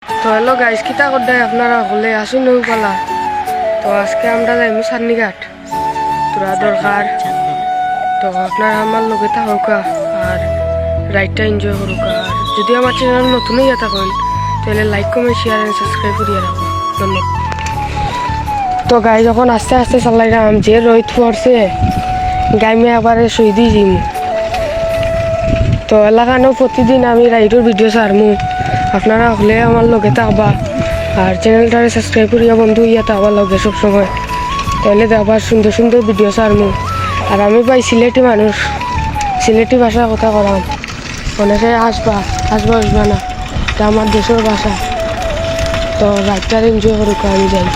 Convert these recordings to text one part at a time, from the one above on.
তো hello guys, কিতা করতে আপনারা হলে আসুন নৌপালা। তো আজকে আমরা যাইমু সান্নিঘাট, তোরা দরকার। তো আপনারা আমার লগে থাকুকা আর রাইডটা এনজয় করুকা। আর যদি আমার চ্যানেল নতুন হইয়া থাকেন তাহলে like comment share and subscribe করিয়া রাখো। ধন্যবাদ। তো গাই যখন আস্তে আস্তে চালাইলাম, যে রোদ পড়ছে গাইমে একবারে শুই দিয়ে যাইম। তো এলাকানো প্রতিদিন আমি রাইডের ভিডিও ছাড়মু, আপনারা হলে আমার লগে থাকবা আর চ্যানেলটারে সাবস্ক্রাইব করিয়া বন্ধু ইয়া থাকবার লগে সবসময়, তাহলে আবার সুন্দর সুন্দর ভিডিও ছাড়মু। আর আমি ভাই সিলেটি মানুষ, সিলেটি ভাষার কথা করাম। অনেকে আসবা আসবা না, এটা আমার দেশের ভাষা। তো রাইডটার এনজয় করুক, আমি যাই।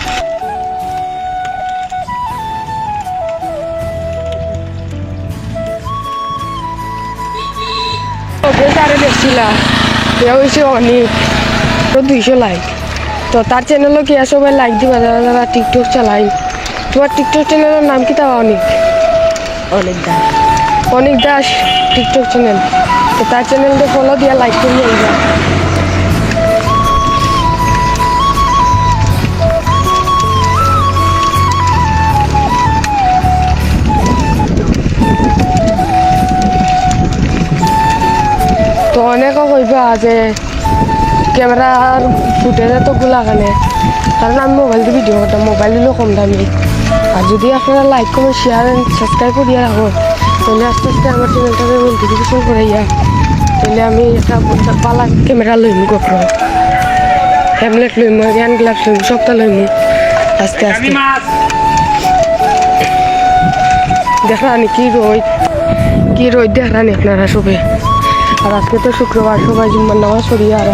তারে দেখছিলাম হয়েছে অনেক 200 লাইক। তো তার চ্যানেলও কি সবাই লাইক দিবা যারা যারা টিকটক চালাই। তোমার টিকটক চ্যানেলের নাম কি তা? অনেক দাস টিকটক চ্যানেল। তো তার চ্যানেলটা ফলো দিয়া লাইক করে নিয়ে যা। তো অনেকও কইবা যে ক্যামেরার ফুটেজ এত গুলাখানে, কারণ আমি মোবাইল দিয়ে ভিডিও করতাম, মোবাইল দিলেও কম দামি। আর যদি আপনারা লাইক কমেন্ট শেয়ার সাবস্ক্রাইব করিয়া রাখো, তাহলে আস্তে আস্তে আমার চ্যানেলটাকে মনিটাইজেশন করাইয়া, তাহলে আমি একটা পালা ক্যামেরা লইমু, গোপ্রো হ্যামলেট লইমু, হ্যান্ড গ্লাভস লইমু, সবটা লইমু আস্তে আস্তে। দেখরানি কি রোদ দেখরানি আপনারা সবে। আর আজকে তো শুক্রবার, সবাই জুম্মার নামাজ পড়িয়া। আর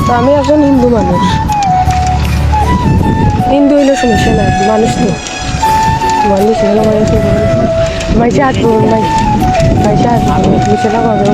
তো আমি একজন হিন্দু মানুষ, হিন্দু হইলে সমস্যা নাই, মানুষ তো মানুষ মাইসে আসবো, মাইসে আসবো, মিশেলা পাবে।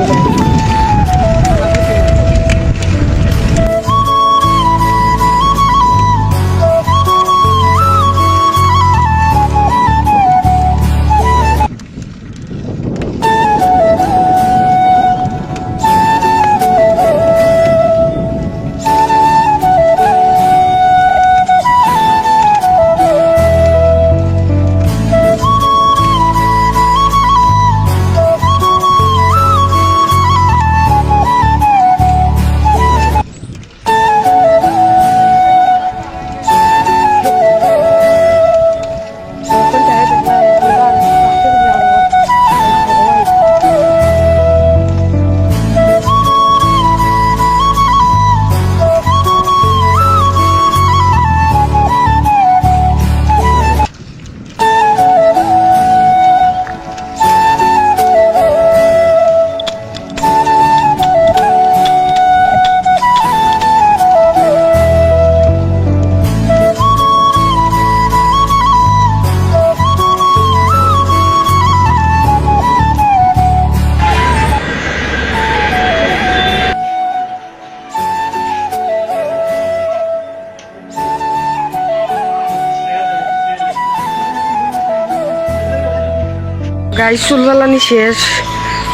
গাইস চুলবালানি শেষ,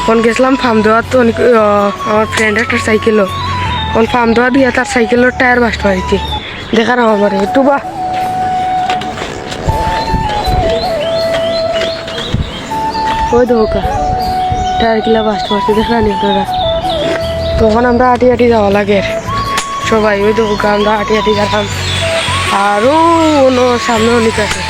ফোন গেছিলাম ফার্ম দেওয়ার। তো আমার ফ্রেন্ড একটা সাইকেলও ফোন ফার্ম দেওয়া দিয়ে তার সাইকেলের টায়ার বাস্ট মারিছি। দেখার আমার একটু বা ওই দোকা টায়ার কিলা বাস্ট মারছি, দেখানি আপনারা। তখন আমরা হাঁটি হাঁটি যাওয়া লাগে সবাই, ওই দোকা আমরা হাঁটি হাঁটি গেলাম। আরও সামনে অনেক আছে।